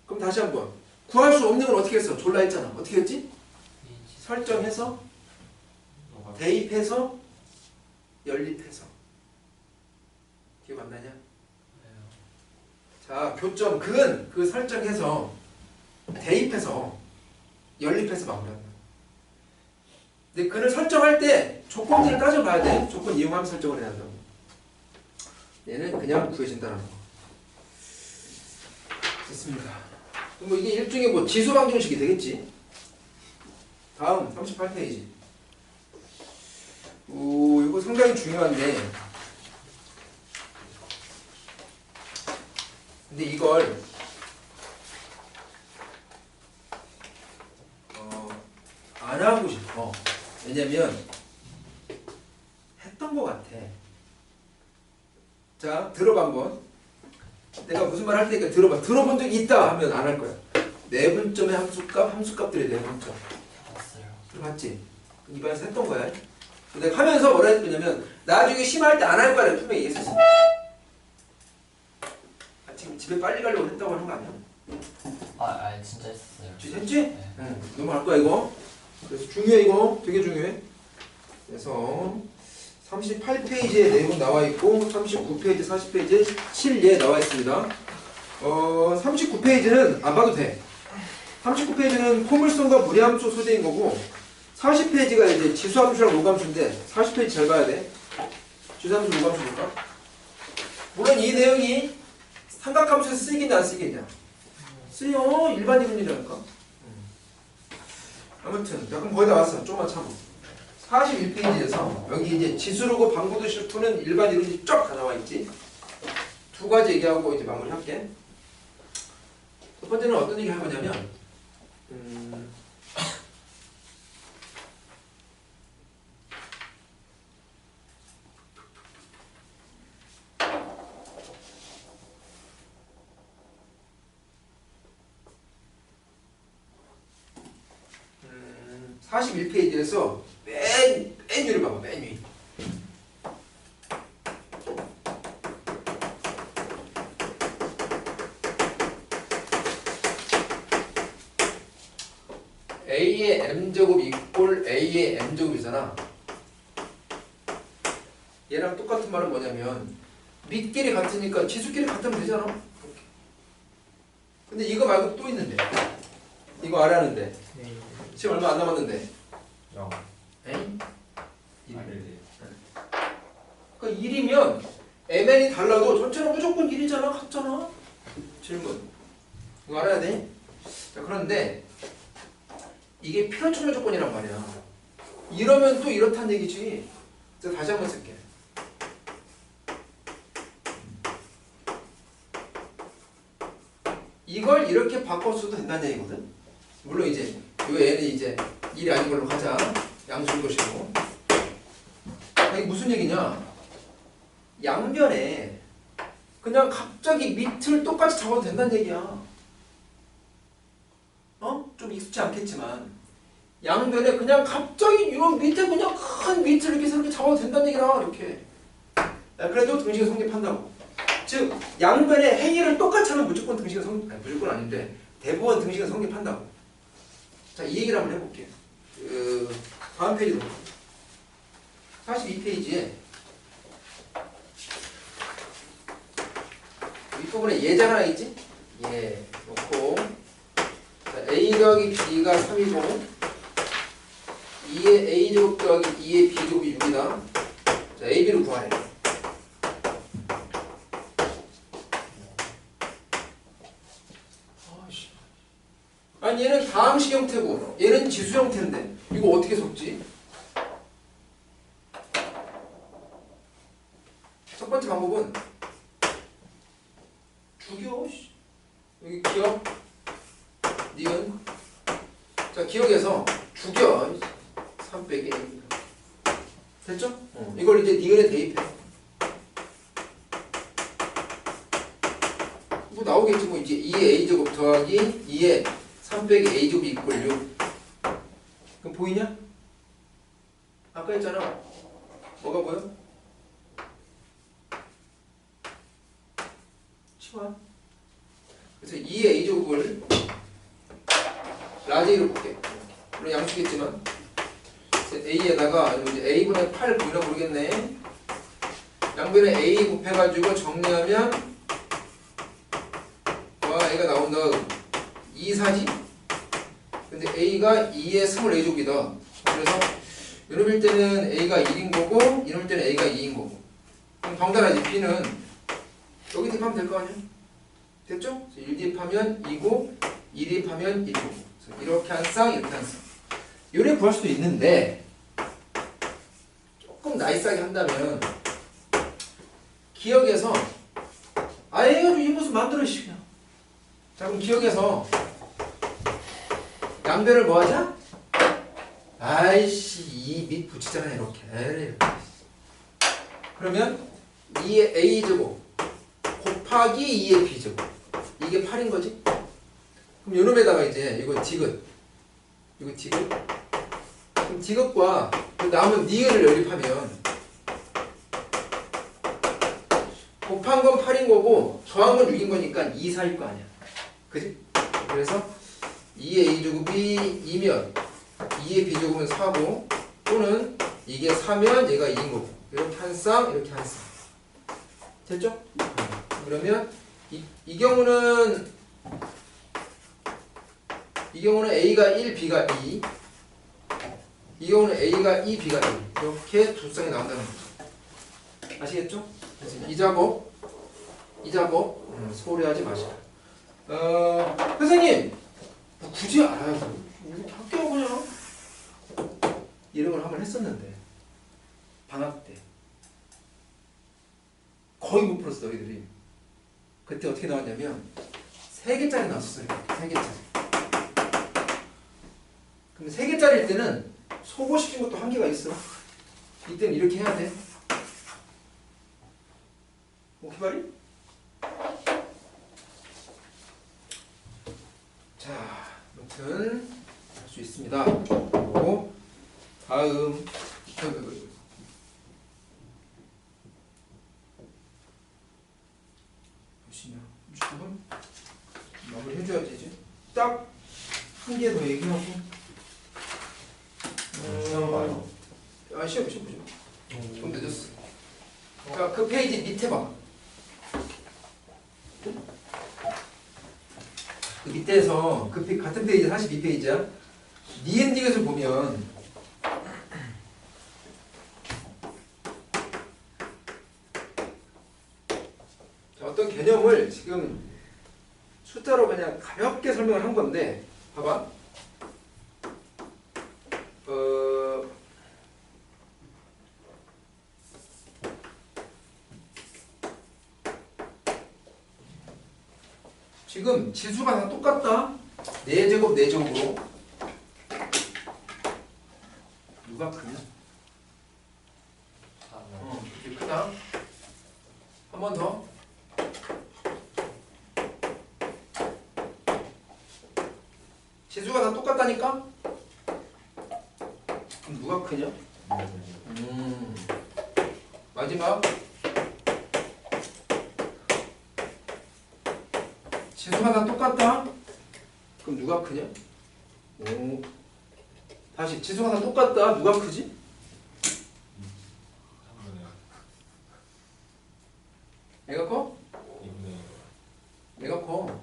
그럼 다시 한번 구할 수 없는 건 어떻게 했어? 졸라 했잖아. 어떻게 했지? 설정해서 대입해서 연립해서 기억 안 나냐? 자, 교점 근은 그 설정해서 대입해서 연립해서 마무리한다. 근데 근을 설정할 때 조건들을 따져봐야 돼. 조건 이용하면 설정을 해야 한다고. 얘는 그냥 구해진다는 거. 됐습니다. 뭐 이게 일종의 뭐 지수 방정식이 되겠지. 다음 38페이지. 오, 이거 상당히 중요한데. 근데 이걸 안 하고 싶어. 왜냐면 했던 것 같아. 자, 들어봐 한번. 내가 무슨 말 할 테니까 들어봐. 들어본 적 있다 하면 안 할 거야. 내분점의 함수값들이 내분점. 봤어요. 들어봤지? 이반에서 했던 거야. 내가 하면서 뭐라 했냐면 나중에 심할 때 안 할 거야. 분명히 얘기했었어. 지금 집에 빨리 가려고 했다고 하는 거 아니야? 아 진짜 했었어요. 진짜 했지? 네. 응. 넘어갈 거야 이거. 그래서 중요해 이거. 되게 중요해. 그래서 38페이지에 내용 나와 있고 39페이지, 40페이지에 실예 나와 있습니다. 39페이지는 안 봐도 돼. 39페이지는 포물선과 무리함수 소재인 거고 40페이지가 이제 지수함수랑 로감수인데 40페이지 잘 봐야 돼. G함수 무함수일까? 물론 이 내용이 삼각함수에서 쓰이겠냐 안 쓰이겠냐? 쓰여. 일반 이론이라니까. 아무튼 자, 그럼 거의 다 왔어. 조금만 참아. 41페이지에서 여기 이제 지수르고 방구도식 푸는 일반 이론이 쫙 다 나와 있지. 두 가지 얘기하고 이제 마무리할게. 첫 번째는 어떤 얘기 할 거냐면 음, 41페이지에서 맨 위를 봐봐. 맨 위. A의 m제곱 이꼴 A의 m제곱이잖아. 얘랑 똑같은 말은 뭐냐면 밑끼리 같으니까 지수끼리 같으면 되잖아. 이렇게. 근데 이거 말고 또 있는데 이거 알아는데 지금 얼마 안 남았는데 0 에이? 아니 그러니까 1이면 mn이 달라도 전체는 무조건 1이잖아. 같잖아. 질문 이거 알아야 돼. 자, 그런데 이게 필요청결 조건이란 말이야. 이러면 또 이렇다는 얘기지. 자, 다시 한번 쓸게. 이걸 이렇게 바꿔서도 된다는 얘기거든. 물론 이제 요 애는 이제 1이 아닌 걸로 가자. 양수인 것이고. 이게 무슨 얘기냐? 양변에 그냥 갑자기 밑을 똑같이 잡아도 된다는 얘기야. 좀 익숙치 않겠지만 양변에 그냥 갑자기 이런 밑에 그냥 큰 밑을 이렇게 잡아도 된다는 얘기라. 이렇게. 그래도 등식은 성립한다고. 즉 양변의 행위를 똑같이 하면 무조건 등식은 성립, 아니 무조건 아닌데 대부분 등식은 성립한다고. 자, 이 얘기를 한번 해볼게요. 다음 페이지로 42페이지에 윗부분에 예제가 하나 있지? 예 놓고 자, A 더하기 B가 3이고 2의 A제곱 더하기 2의 B제곱이 6이다. 자, A, B를 구하래. 아니 얘는 다항식 형태고 얘는 지수 형태인데 이거 어떻게 섞지? 첫 번째 방법은 죽여. 여기 기억 니은 자 기억에서 죽여 3 빼기 A입니다. 됐죠? 이걸 이제 니은에 대입해. 뭐 나오겠지 뭐 이제 2의 A제곱 더하기 2의 3 빼기 A제곱이 이꼴 6. 그럼 보이냐? 아까 했잖아. 뭐가 보여? 치워. 그래서 2의 A제곱을 라지 A로 볼게. 물론 양수겠지만 A에다가 이제 A분의 8 보이나 모르겠네. 양변에 A 곱해가지고 정리하면 A가 나온다. 2, 4지? 근데 A가 2의 24제곱이다. 그래서 이놈일 때는 A가 1인 거고 이놈일 때는 A가 2인 거고. 그럼 덩달아지 B는 여기 대입하면 될 거 아니야? 됐죠? 1 대입하면 2고 2 대입하면 1이고 이렇게 한 쌍 이렇게 한 쌍. 요래 구할 수도 있는데 조금 나이스하게 한다면 기억에서 아예 해가지고 이 모습 만들어 시냐. 자 그럼 기억에서 양변을 뭐 하자? 아이씨 이 밑 붙이잖아 이렇게. 그러면 2의 A제곱 곱하기 2의 B제곱 이게 8인 거지? 그럼 요놈에다가 이제 이거 디귿 이거 디귿 그럼 디귿과 남은 니은을 연립하면 곱한 건 8인 거고 더한 건 6인 거니까 2, 4일 거 아니야. 그지? 그래서 2의 A제곱이 2면 2의 B제곱은 4고 또는 이게 4면 얘가 2인 거고 이렇게 한 쌍 이렇게 한 쌍. 됐죠? 그러면 이 경우는 A가 1, B가 2 이 경우는 A가 2, B가 1 이렇게 두 쌍이 나온다는 거죠. 아시겠죠? 그래서 이 작업 소홀히 하지 마시라. 선생님 뭐 굳이 알아요. 학교 그냥 이런 걸 한번 했었는데 방학 때 거의 못 풀었어 너희들이. 그때 어떻게 나왔냐면 3개짜리 나왔었어요. 3개짜리. 근데 3개짜리일 때는 소거시킨 것도 한계가 있어. 이때는 이렇게 해야 돼. 오케이 말이? 자, 아무튼 할 수 있습니다. 그리고 다음 보시면 조금 마무리 해줘야지 이제. 딱 한 개 더 얘기하고. 시험 봐요. 시험 보죠. 좀 늦었어. 자, 그 페이지 밑에 봐. 그 밑에서 같은 페이지 42페이지야. 니엔딩에서 보면 자, 어떤 개념을 지금 숫자로 그냥 가볍게 설명을 한 건데 봐봐. 지금 지수가 다 똑같다. 4제곱 4제곱으로 누가 크냐? 이게 크다. 한 번 더. 지수가 다 똑같다니까? 그럼 누가 크냐? 마지막. 지수가 다 똑같다? 그럼 누가 크냐? 오. 다시 지수가 다 똑같다. 누가 크지? 애가 커? 애가 커.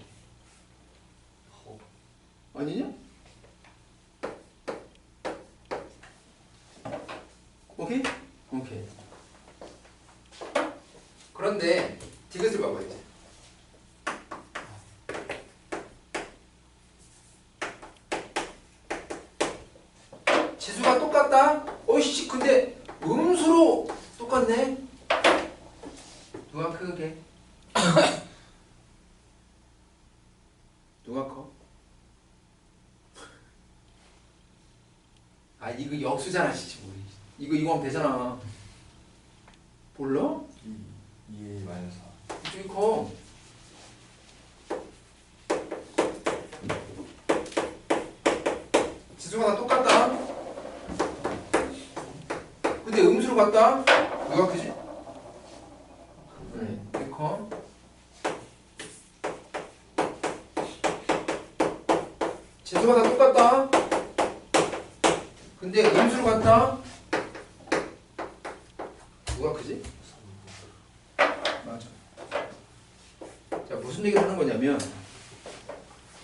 아니냐? 오케이? 오케이. 그런데 디귿을 봐봐 이제. 지수가 똑같다? 어이씨 근데 음수로 똑같네? 누가 크게? 누가 커? 아 이거 역수잖아 씨. 이거 하면 되잖아. 몰라? 2 마이너스 4. 이쪽이 커. 지수가 다 똑같다. 근데 음수로 갔다. 누가 크지? 이게 커. 지수가 다 똑같다. 근데 음수로 갔다. 누가 크지? 맞아. 자, 무슨 얘기를 하는 거냐면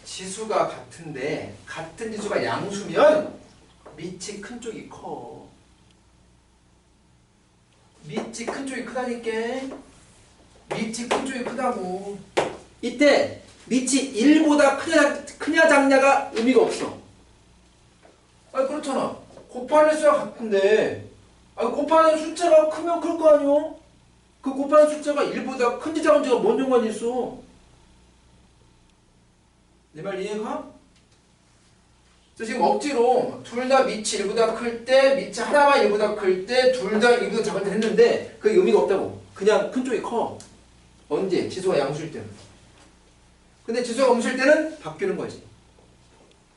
지수가 같은데 같은 지수가 양수면 밑이 큰 쪽이 커. 밑이 큰 쪽이 크다니까. 밑이 큰 쪽이 크다고. 이때 밑이 1보다 크냐 작냐가 의미가 없어. 아니 그렇잖아. 곱하는 수가 같은데 곱하는 숫자가 크면 클 거 아니오? 그 곱하는 숫자가 1보다 큰지 작은지가 뭔 연관이 있어? 내 말 이해가? 그래서 지금 억지로 둘 다 밑이 1보다 클 때, 밑이 하나만 1보다 클 때, 둘 다 1보다 작을 때 했는데 그게 의미가 없다고. 그냥 큰 쪽이 커. 언제? 지수가 양수일 때는. 근데 지수가 음수일 때는 바뀌는 거지.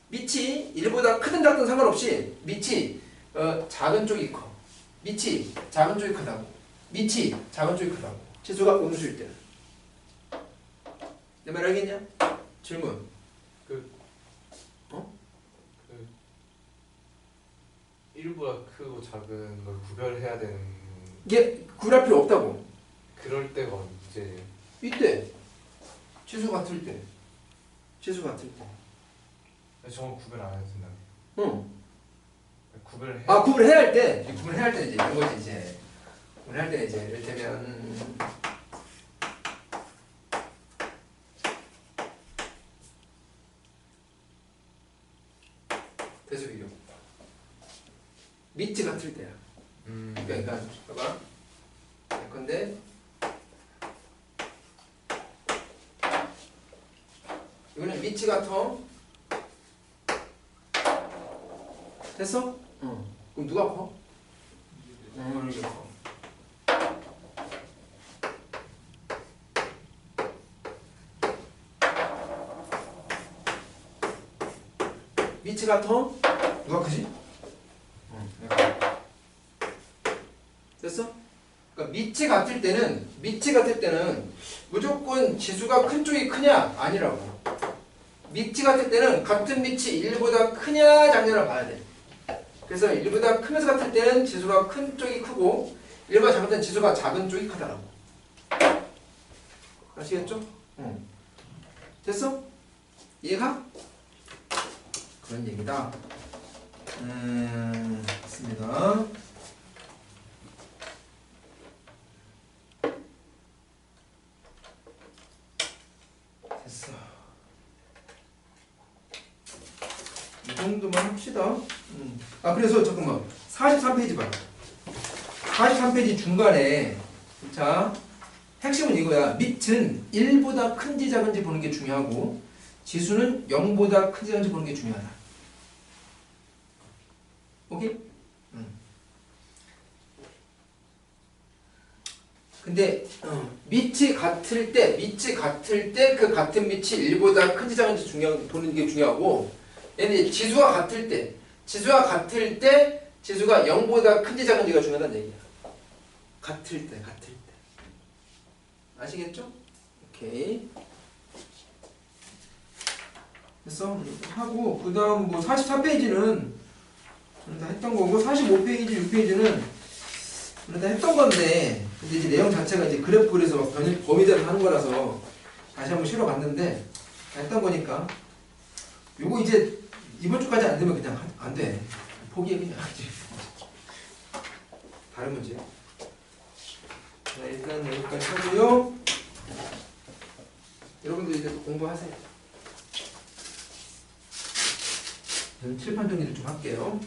밑이 1보다 크든 작든 상관없이 밑이 작은 쪽이 커. 밑이 작은 쪽이 크다고. 밑이 작은 쪽이 크다고. 지수가 음수일 때는. 내 말 알겠냐? 질문. 어? 1보다 크고 작은 걸 구별해야 되는 이게 구할 필요 없다고. 그럴 때가 언제? 이때 지수 같을 때. 지수 같을 때. 저건 구별 안 해도 된다고. 응. 구별해. 구분해야 할 때. 구분해야 할 때 이제 이런 거지 이제. 우리 할 때 이제 이를테면 대수비교 밑이 같을 때야. 그러니까 봐봐. 근데 이거는 밑이 같아. 됐어? 그럼 누가 커? 이게 커. 밑이 같아? 누가 크지? 됐어? 그러니까 밑이 같을 때는 무조건 지수가 큰 쪽이 크냐? 아니라고. 밑이 같을 때는 같은 밑이 1보다 크냐 작냐를 봐야 돼. 그래서 1보다 크면서 같을 때는 지수가 큰 쪽이 크고 1보다 작을 때는 지수가 작은 쪽이 크다라고. 아시겠죠? 됐어? 이해가? 그런 얘기다. 됐습니다. 됐어. 이 정도만 합시다. 그래서 잠깐만. 43페이지 봐. 43페이지 중간에 자 핵심은 이거야. 밑은 1보다 큰지 작은지 보는 게 중요하고 지수는 0보다 큰지 작은지 보는 게 중요하다. 오케이? 근데 밑이 같을 때 그 같은 밑이 1보다 큰지 작은지 보는 게 중요하고 얘는 지수가 같을 때 지수가 0보다 큰지 작은지가 중요하다는 얘기야. 같을 때 아시겠죠? 오케이. 됐어? 하고 그 다음 뭐 44페이지는 다 했던 거고 45페이지, 6페이지는 다 했던 건데 근데 이제 내용 자체가 이제 그래프 그래서 막 범위대로 하는 거라서 다시 한번 실어봤는데 다 했던 거니까 요거 이제 이번 주까지 안 되면 그냥 안 돼. 포기해 그냥. 다른 문제. 자 일단 여기까지 하고요. 여러분들 이제 또 공부하세요. 저는 칠판 정리를 좀 할게요.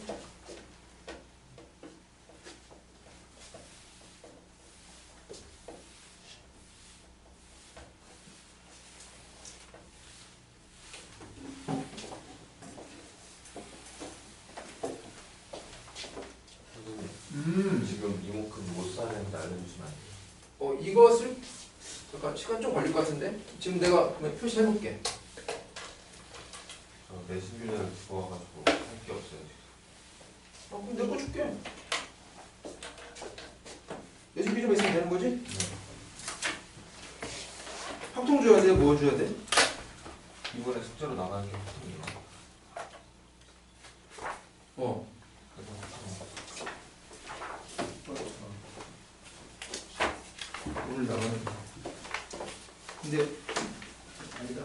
지금 이모큼 못 사는지 알려주시면 안 돼요? 이것을 잠깐 시간 좀 걸릴 것 같은데 지금 내가 그냥 표시해볼게. 저 내신비를 주워가지고 할 게 없어요. 그럼 내 거 줄게. 내 준비 좀 있으면 되는 거지? 확통 줘야 돼? 뭐 줘야 돼? 이번에 숙제로 나가는 게 보통이에요. 오늘 나가는 거. 근데 아니다.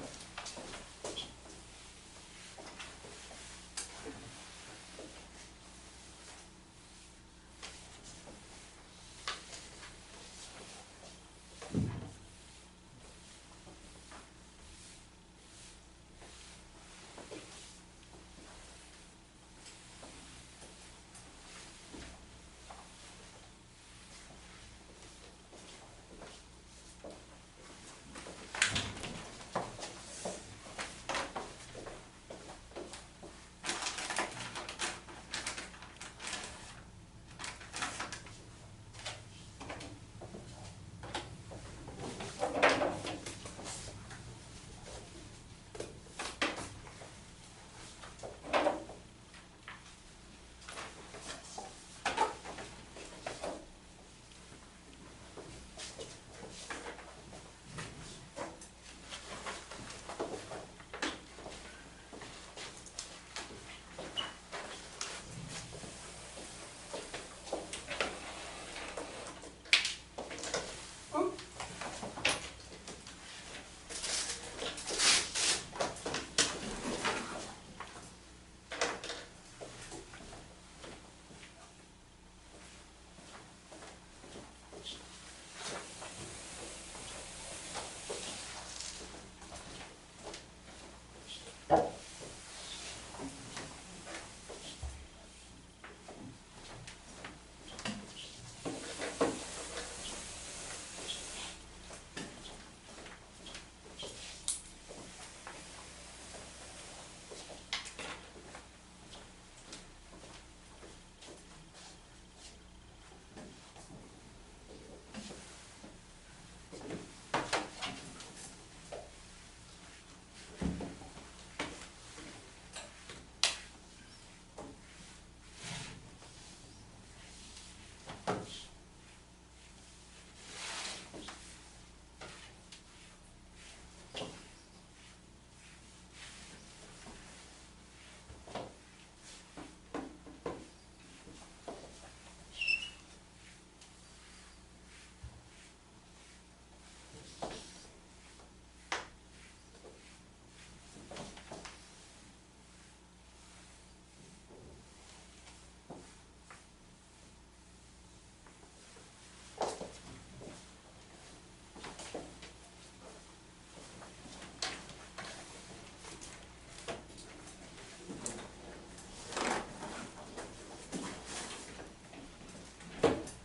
돼.